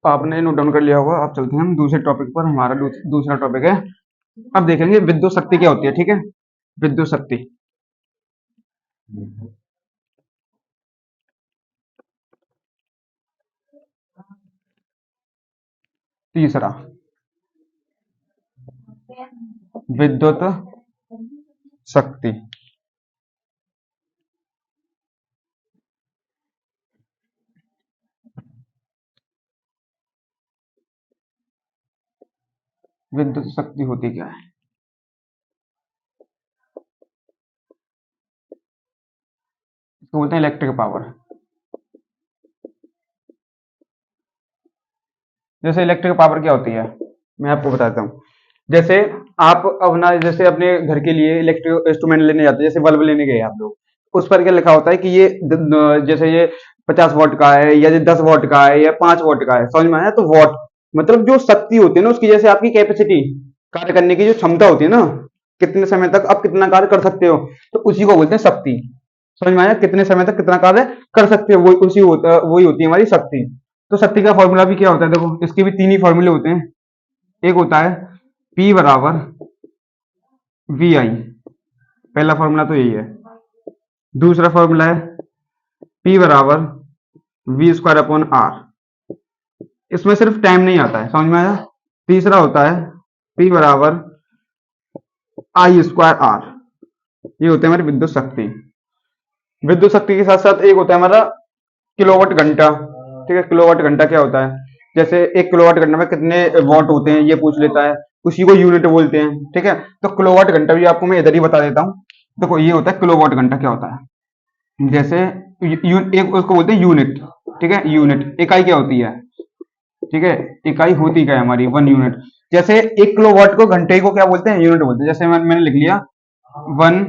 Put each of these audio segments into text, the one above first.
आपने note down कर लिया होगा। अब चलते हैं हम दूसरे टॉपिक पर। हमारा दूसरा टॉपिक है, अब देखेंगे विद्युत शक्ति क्या होती है। ठीक है, विद्युत शक्ति। तीसरा, विद्युत शक्ति। विद्युत शक्ति होती क्या है? इसको बोलते हैं इलेक्ट्रिक पावर। जैसे इलेक्ट्रिक पावर क्या होती है, मैं आपको बताता हूँ। जैसे आप अपना, जैसे अपने घर के लिए इलेक्ट्रिक इंस्ट्रूमेंट लेने जाते हैं, जैसे बल्ब लेने गए आप लोग, उस पर क्या लिखा होता है कि ये जैसे ये 50 वॉट का है, या ये 10 वॉट का है, या 5 वॉट का है। समझ में आया? तो वॉट मतलब जो शक्ति होती है ना उसकी, जैसे आपकी कैपेसिटी, कार्य करने की जो क्षमता होती है ना, कितने समय तक आप कितना कार्य कर सकते हो, तो उसी को बोलते हैं शक्ति। समझ में आया? कितने समय तक कितना कार्य कर सकते हो, वही होती है हमारी शक्ति। तो शक्ति का फॉर्मूला भी क्या होता है, देखो इसके भी तीन ही फॉर्मूले होते हैं। एक होता है P बराबर VI, पहला फॉर्मूला तो यही है। दूसरा फॉर्मूला है P बराबर V²/R, इसमें सिर्फ टाइम नहीं आता है। समझ में आया? तीसरा होता है P बराबर I²R, ये होते हैं हमारी विद्युत शक्ति। विद्युत शक्ति के साथ साथ एक होता है हमारा किलोवाट घंटा। ठीक है, किलोवाट घंटा क्या होता है, जैसे 1 किलोवाट घंटा में कितने वॉट होते हैं ये पूछ लेता है, उसी को यूनिट बोलते हैं। ठीक है, तो किलोवाट घंटा भी आपको मैं इधर ही बता देता हूँ। देखो ये होता है किलोवाट घंटा क्या होता है, जैसे एक उसको बोलते हैं यूनिट। ठीक है, यूनिट इकाई क्या होती है। ठीक है, इकाई होती क्या है हमारी, 1 यूनिट। जैसे 1 किलोवाट को, घंटे को क्या बोलते हैं, यूनिट बोलते हैं। जैसे मैंने लिख लिया 1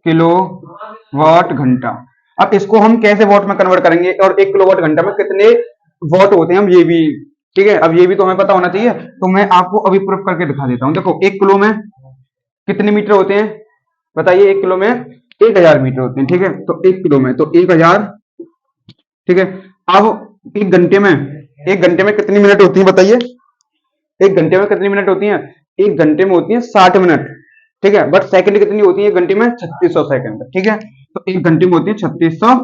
किलोवाट घंटा। अब इसको हम कैसे वॉट में कन्वर्ट करेंगे, और 1 किलोवाट घंटा में कितने वॉट होते हैं हम, ये भी। ठीक है, अब ये भी तो हमें पता होना चाहिए। तो मैं आपको अभी प्रूफ करके दिखा देता हूँ। देखो 1 किलो में कितने मीटर होते हैं बताइए, 1 किलो में 1000 मीटर होते हैं। ठीक है, तो 1 किलो में तो 1000। ठीक है, अब 1 घंटे में कितनी मिनट होती है बताइए, 1 घंटे में कितनी मिनट होती है, 1 घंटे में होती है 60 मिनट। ठीक है, बट सेकंड कितनी होती है 1 घंटे में, 3600 सेकंड। ठीक है, तो 1 घंटे में होती है 3600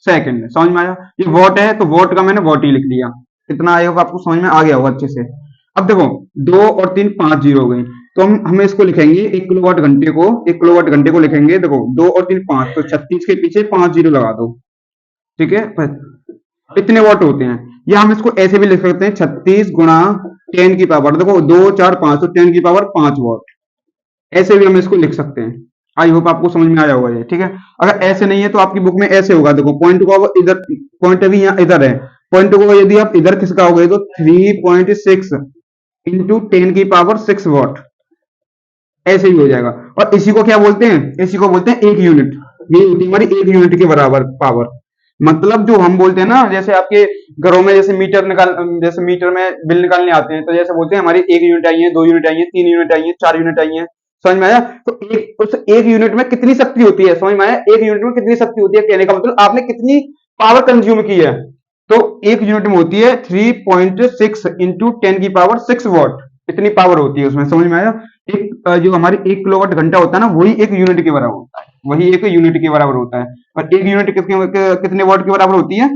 सेकंड। समझ में आया? ये वॉट है, तो वॉट का मैंने वॉट ही लिख दिया। इतना आया होगा, आपको समझ में आ गया होगा अच्छे से। अब देखो 2 और 3 5 जीरो हो गई, तो हम इसको लिखेंगे 1 किलोवाट घंटे को लिखेंगे। देखो 2 और 3 5, तो 36 के पीछे 5 जीरो लगा दो। ठीक है, इतने वॉट होते हैं। या हम इसको ऐसे भी लिख सकते हैं 36 गुणा 10 की पावर, देखो 2 4 5, तो 10 की पावर 5 वॉट। ऐसे भी हम इसको लिख सकते हैं। आई होप आपको समझ में आया होगा ये। ठीक है, अगर ऐसे नहीं है तो आपकी बुक में ऐसे होगा। देखो पॉइंट को अब इधर, पॉइंट अभी यहाँ इधर है, पॉइंट को यदि आप इधर खिसकाओगे तो 3.6 इंटू 10 की पावर 6 वॉट, ऐसे ही हो जाएगा। और इसी को क्या बोलते हैं, इसी को बोलते हैं 1 यूनिट। ये होती है हमारी 1 यूनिट के बराबर पावर। मतलब जो हम बोलते हैं ना, जैसे आपके घरों में जैसे जैसे मीटर में बिल निकालने आते हैं, तो जैसे बोलते हैं हमारी 1 यूनिट आई है, 2 यूनिट आई है, 3 यूनिट आई है, 4 यूनिट आई है। समझ में आया? तो उस 1 यूनिट में कितनी शक्ति होती है, समझ में आया? 1 यूनिट में कितनी शक्ति होती है, कहने का मतलब आपने कितनी पावर कंज्यूम की है। तो 1 यूनिट में होती है 3.6 इंटू 10 की पावर 6 वॉट, इतनी पावर होती है उसमें। समझ में आया? जो हमारी 1 किलोवाट घंटा होता है ना, वही 1 यूनिट के बराबर होता है, वही 1 यूनिट के बराबर होता है। और 1 यूनिट कितने वॉट के बराबर होती है,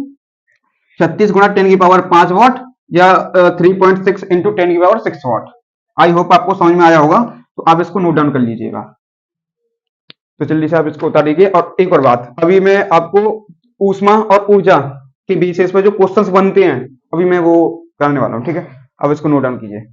36 गुणा 10 की पावर 5 वॉट, या 3.6 इंटू 10 की पावर 6 वॉट। आई होप आपको समझ में आया होगा, तो आप इसको नोट डाउन कर लीजिएगा। तो जल्दी से आप इसको उतारिए। और एक और बात, अभी मैं आपको ऊष्मा और ऊर्जा के बेसिस पे जो क्वेश्चंस बनते हैं, अभी मैं वो करने वाला हूँ। ठीक है, अब इसको नोट डाउन कीजिए।